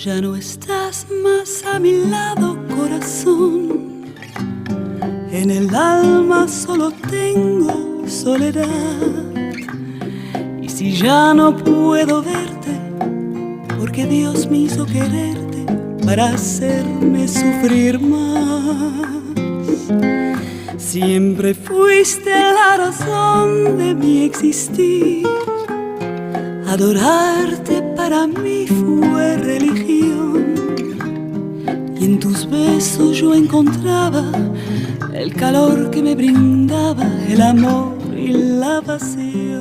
Ya no estás más a mi lado, corazón. En el alma solo tengo soledad. Y si ya no puedo verte, porque Dios me hizo quererte para hacerme sufrir más. Siempre fuiste la razón de mi existir. Adorarte para mí fue religión. Y en tus besos yo encontraba el calor que me brindaba el amor y la pasión.